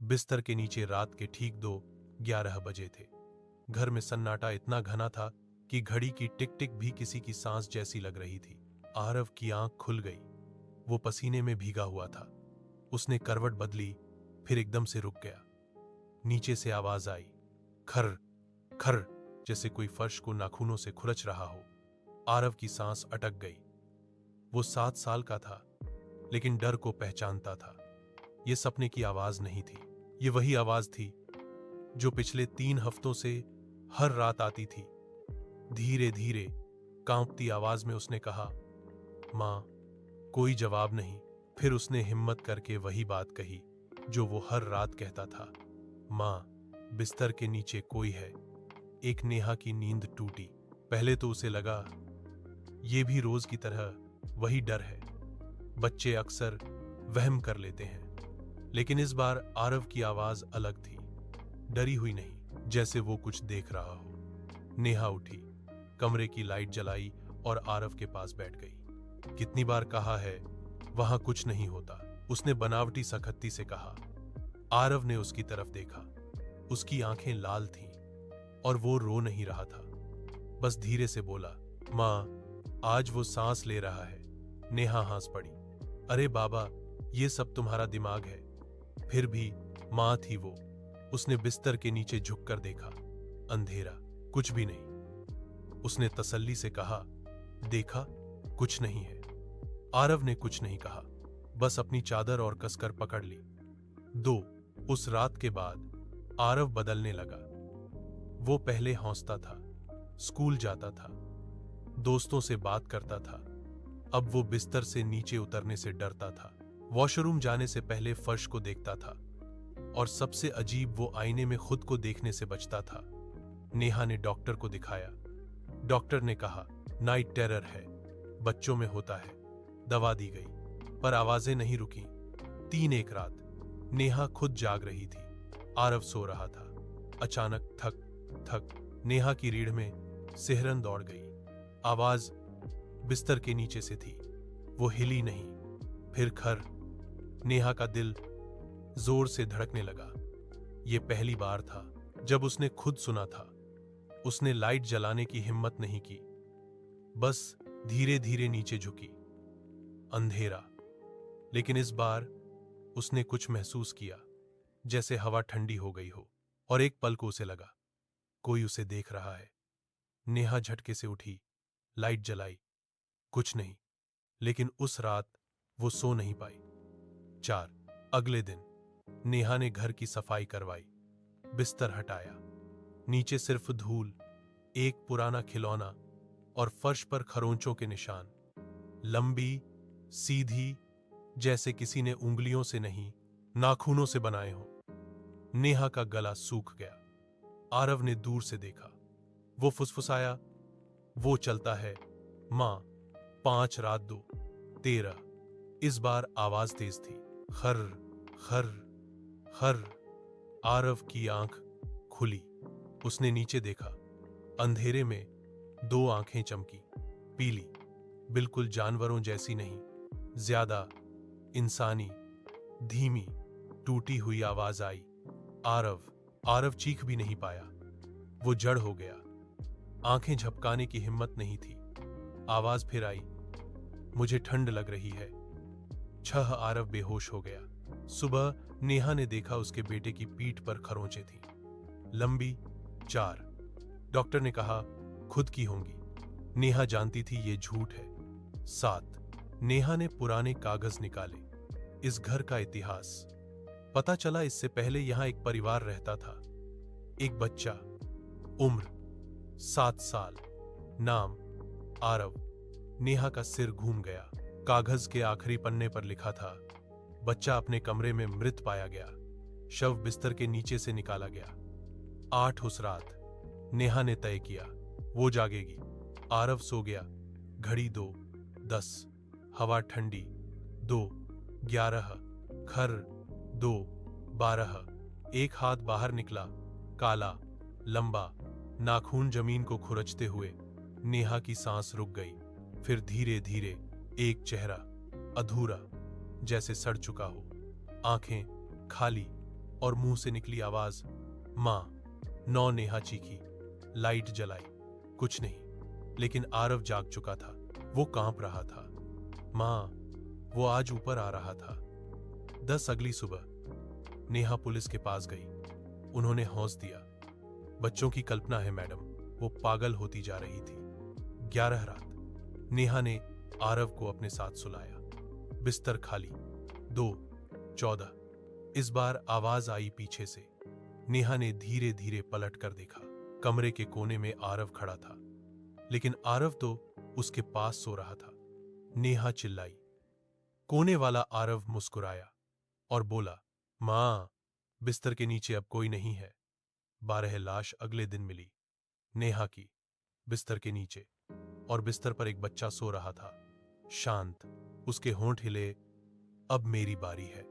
बिस्तर के नीचे रात के ठीक 2:11 बजे थे। घर में सन्नाटा इतना घना था कि घड़ी की टिक टिक भी किसी की सांस जैसी लग रही थी। आरव की आंख खुल गई। वो पसीने में भीगा हुआ था। उसने करवट बदली, फिर एकदम से रुक गया। नीचे से आवाज आई, खर खर, जैसे कोई फर्श को नाखूनों से खुरच रहा हो। आरव की सांस अटक गई। वो 7 साल का था, लेकिन डर को पहचानता था। ये सपने की आवाज नहीं थी, ये वही आवाज थी जो पिछले 3 हफ्तों से हर रात आती थी। धीरे धीरे कांपती आवाज में उसने कहा, मां। कोई जवाब नहीं। फिर उसने हिम्मत करके वही बात कही जो वो हर रात कहता था, मां, बिस्तर के नीचे कोई है। एक नेहा की नींद टूटी। पहले तो उसे लगा ये भी रोज की तरह वही डर है। बच्चे अक्सर वहम कर लेते हैं, लेकिन इस बार आरव की आवाज अलग थी। डरी हुई नहीं, जैसे वो कुछ देख रहा हो। नेहा उठी, कमरे की लाइट जलाई और आरव के पास बैठ गई। कितनी बार कहा है वहां कुछ नहीं होता, उसने बनावटी सखत्ती से कहा। आरव ने उसकी तरफ देखा। उसकी आंखें लाल थीं और वो रो नहीं रहा था, बस धीरे से बोला, मां, आज वो सांस ले रहा है। नेहा हंस पड़ी। अरे बाबा, ये सब तुम्हारा दिमाग है। फिर भी मां थी वो। उसने बिस्तर के नीचे झुककर देखा। अंधेरा, कुछ भी नहीं। उसने तसल्ली से कहा, देखा, कुछ नहीं है। आरव ने कुछ नहीं कहा, बस अपनी चादर और कसकर पकड़ ली। उस रात के बाद आरव बदलने लगा। वो पहले हौंसता था, स्कूल जाता था, दोस्तों से बात करता था। अब वो बिस्तर से नीचे उतरने से डरता था। वॉशरूम जाने से पहले फर्श को देखता था, और सबसे अजीब, वो आईने में खुद को देखने से बचता था। नेहा ने डॉक्टर को दिखाया। डॉक्टर ने कहा, नाइट टेरर है, बच्चों में होता है। दवा दी गई, पर आवाजें नहीं रुकी। 3 रात नेहा खुद जाग रही थी। आरव सो रहा था। अचानक थक थक नेहा की रीढ़ में सिहरन दौड़ गई। आवाज बिस्तर के नीचे से थी। वो हिली नहीं। फिर खर। नेहा का दिल जोर से धड़कने लगा। ये पहली बार था जब उसने खुद सुना था। उसने लाइट जलाने की हिम्मत नहीं की, बस धीरे धीरे नीचे झुकी। अंधेरा, लेकिन इस बार उसने कुछ महसूस किया, जैसे हवा ठंडी हो गई हो। और एक पल को उसे लगा कोई उसे देख रहा है। नेहा झटके से उठी, लाइट जलाई। कुछ नहीं। लेकिन उस रात वो सो नहीं पाई। 4 अगले दिन नेहा ने घर की सफाई करवाई, बिस्तर हटाया। नीचे सिर्फ धूल, एक पुराना खिलौना और फर्श पर खरोंचों के निशान। लंबी, सीधी, जैसे किसी ने उंगलियों से नहीं, नाखूनों से बनाए हो। नेहा का गला सूख गया। आरव ने दूर से देखा। वो फुसफुसाया, वो चलता है, मां, 5 रात 2 13। इस बार आवाज तेज थी, खर खर खर। आरव की आंख खुली। उसने नीचे देखा। अंधेरे में 2 आंखें चमकी, पीली, बिल्कुल जानवरों जैसी नहीं, ज्यादा इंसानी। धीमी, टूटी हुई आवाज आई, आरव। चीख भी नहीं पाया। वो जड़ हो गया। आंखें झपकाने की हिम्मत नहीं थी। आवाज फिर आई, मुझे ठंड लग रही है। 6 आरव बेहोश हो गया। सुबह नेहा ने देखा उसके बेटे की पीठ पर खरोंचें थीं, लंबी। 4 डॉक्टर ने कहा खुद की होंगी। नेहा जानती थी ये झूठ है। 7 नेहा ने पुराने कागज निकाले। इस घर का इतिहास पता चला। इससे पहले यहां एक परिवार रहता था। एक बच्चा, उम्र 7 साल, नाम आरव। नेहा का सिर घूम गया। कागज के आखिरी पन्ने पर लिखा था, बच्चा अपने कमरे में मृत पाया गया, शव बिस्तर के नीचे से निकाला गया। 8 उस रात नेहा ने तय किया वो जागेगी। आरव सो गया। घड़ी 2:10, हवा ठंडी। 2:11, खर। 2:12। एक हाथ बाहर निकला, काला, लंबा, नाखून जमीन को खुरचते हुए। नेहा की सांस रुक गई। फिर धीरे धीरे एक चेहरा, अधूरा, जैसे सड़ चुका हो, आंखें खाली और मुंह से निकली आवाज, मां। नौ। नेहा चीखी। लाइट जलाई। कुछ नहीं, लेकिन आरव जाग चुका था। वो कांप रहा था। मां, वो आज ऊपर आ रहा था। 10 अगली सुबह नेहा पुलिस के पास गई। उन्होंने हौंस दिया, बच्चों की कल्पना है मैडम, वो पागल होती जा रही थी। 11 रात नेहा ने आरव को अपने साथ सुलाया। बिस्तर खाली। 2:14 इस बार आवाज आई पीछे से। नेहा ने धीरे धीरे पलट कर देखा। कमरे के कोने में आरव खड़ा था, लेकिन आरव तो उसके पास सो रहा था। नेहा चिल्लाई। कोने वाला आरव मुस्कुराया और बोला, मां, बिस्तर के नीचे अब कोई नहीं है। 12 लाश अगले दिन मिली। नेहा की बिस्तर के नीचे, और बिस्तर पर एक बच्चा सो रहा था, शांत। उसके होंठ हिले। अब मेरी बारी है।